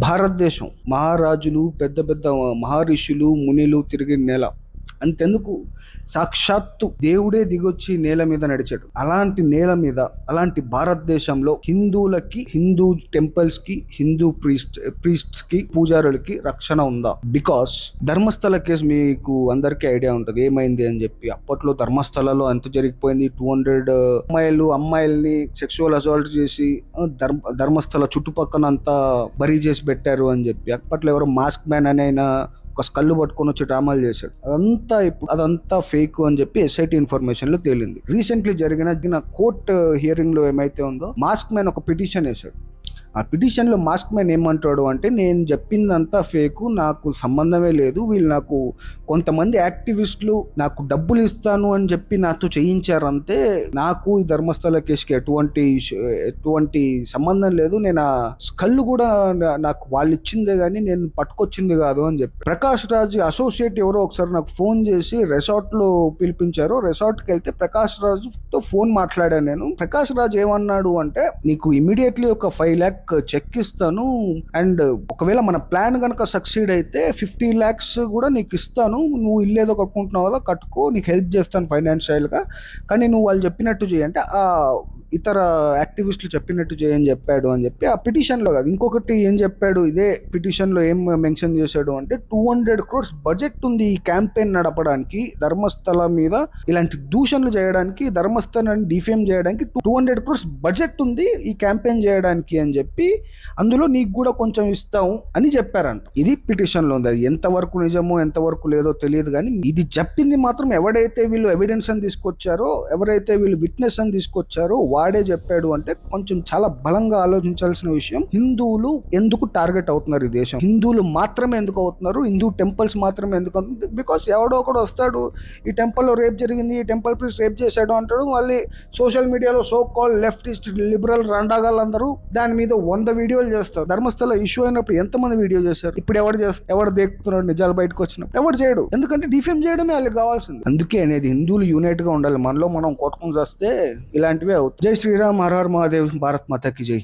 భారతదేశం మహారాజులు, పెద్ద పెద్ద మహర్షులు, మునిలు తిరిగిన నేల. అంతెందుకు, సాక్షాత్తు దేవుడే దిగొచ్చి నేల మీద నడిచాడు. అలాంటి నేల మీద, అలాంటి భారతదేశంలో హిందువులకి, హిందూ టెంపుల్స్ కి, హిందూ ప్రీస్ట్స్ కి, పూజారులకి రక్షణ ఉందా? బికాస్ ధర్మస్థల కేసు మీకు అందరికీ ఐడియా ఉంటుంది ఏమైంది అని చెప్పి. అప్పట్లో ధర్మస్థలలో ఎంత జరిగిపోయింది. 200 అమ్మాయిల్ని సెక్షువల్ అసాల్ట్ చేసి ధర్మస్థల చుట్టుపక్కన అంతా బరీ చేసి పెట్టారు అని చెప్పి. అప్పట్లో ఎవరో మాస్క్ మ్యాన్ అనైనా ఒక కళ్ళు పట్టుకొని వచ్చి డ్రామాలు చేశాడు. అదంతా ఫేక్ అని చెప్పి ఎస్ఐటి ఇన్ఫర్మేషన్ లో తేలింది. రీసెంట్లీ జరిగిన కోర్ట్ హియరింగ్ లో ఏమైతే ఉందో, మాస్క్ మ్యాన్ ఒక పిటిషన్ వేశాడు. ఆ పిటిషన్ లో మాస్క్ మ్యాన్ ఏమంటాడు అంటే, నేను చెప్పిందంతా ఫేకు, నాకు సంబంధమే లేదు, వీళ్ళు నాకు కొంతమంది యాక్టివిస్టులు నాకు డబ్బులు ఇస్తాను అని చెప్పి నాతో చేయించారంతే, నాకు ఈ ధర్మస్థల కేసుకి ఎటువంటి సంబంధం లేదు, నేను ఆ కళ్ళు కూడా నాకు వాళ్ళు ఇచ్చిందే కానీ నేను పట్టుకొచ్చింది కాదు అని చెప్పి. ప్రకాష్ రాజ్ అసోసియేట్ ఎవరో ఒకసారి నాకు ఫోన్ చేసి రిసార్ట్ లో పిలిపించారు. రిసార్ట్కి వెళ్తే ప్రకాష్ రాజ్ తో ఫోన్ మాట్లాడాను నేను. ప్రకాష్ రాజ్ ఏమన్నాడు అంటే, నీకు ఇమీడియట్లీ ఒక 5 lakh చెక్ ఇస్తాను, అండ్ ఒకవేళ మన ప్లాన్ కనుక సక్సీడ్ అయితే 50 lakhs కూడా నీకు ఇస్తాను, నువ్వు ఇల్లు ఏదో కట్టుకుంటున్నావు కదా కట్టుకో, నీకు హెల్ప్ చేస్తాను ఫైనాన్షియల్ గా, కానీ నువ్వు వాళ్ళు చెప్పినట్టు చేయంటే ఆ ఇతర యాక్టివిస్టులు చెప్పినట్టు చేయని చెప్పాడు అని చెప్పి. ఆ పిటిషన్ లో కాదు, ఇంకొకటి ఏం చెప్పాడు, ఇదే పిటిషన్ లో ఏం మెన్షన్ చేశాడు అంటే, 200 crores బడ్జెట్ ఉంది ఈ క్యాంపెయిన్ నడపడానికి, ధర్మస్థల మీద ఇలాంటి దూషణలు చేయడానికి, ధర్మస్థలాన్ని డిఫేమ్ చేయడానికి 200 crores బడ్జెట్ ఉంది ఈ క్యాంపెయిన్ చేయడానికి అని చెప్పి, అందులో నీకు కూడా కొంచెం ఇస్తాము అని చెప్పారంట. ఇది పిటిషన్ లో ఉంది. అది ఎంతవరకు నిజమో ఎంతవరకు లేదో తెలియదు, కానీ ఇది చెప్పింది మాత్రం ఎవడైతే వీళ్ళు ఎవిడెన్స్ అని తీసుకొచ్చారో, ఎవరైతే వీళ్ళు విట్నెస్ అని తీసుకొచ్చారో వాడే చెప్పాడు. అంటే కొంచెం చాలా బలంగా ఆలోచించాల్సిన విషయం. హిందువులు ఎందుకు టార్గెట్ అవుతున్నారు ఈ దేశం? హిందువులు మాత్రమే ఎందుకు అవుతున్నారు? హిందూ టెంపుల్స్ మాత్రమే ఎందుకు అవుతుంది? బికాస్ ఎవడో ఒకడు వస్తాడు, ఈ టెంపుల్లో రేప్ జరిగింది, ఈ టెంపుల్ ప్రీస్ట్ రేప్ చేశాడు అంటాడు. మళ్ళీ సోషల్ మీడియాలో సో కాల్ లెఫ్టిస్ట్ లిబరల్ రండాగాళ్ళందరూ దాని మీద 100 వీడియోలు చేస్తారు. ధర్మస్థల ఇష్యూ అయినప్పుడు ఎంతమంది వీడియో చేశారు? ఇప్పుడు ఎవడు దేకుతున్నాడు నిజాలు బయటకు వచ్చినప్పుడు? ఎవడు చేయడు, ఎందుకంటే డిఫేమ్ చేయడమే వాళ్ళకి కావాల్సింది. అందుకే అనేది హిందువులు యూనైట్ గా ఉండాలి. మనలో మనం కొట్టుకుని చేస్తే ఇలాంటివే అవుతాయి. జై శ్రీరామ్, హర హర మహాదేవ్, భారత్ మాతా కీ జై.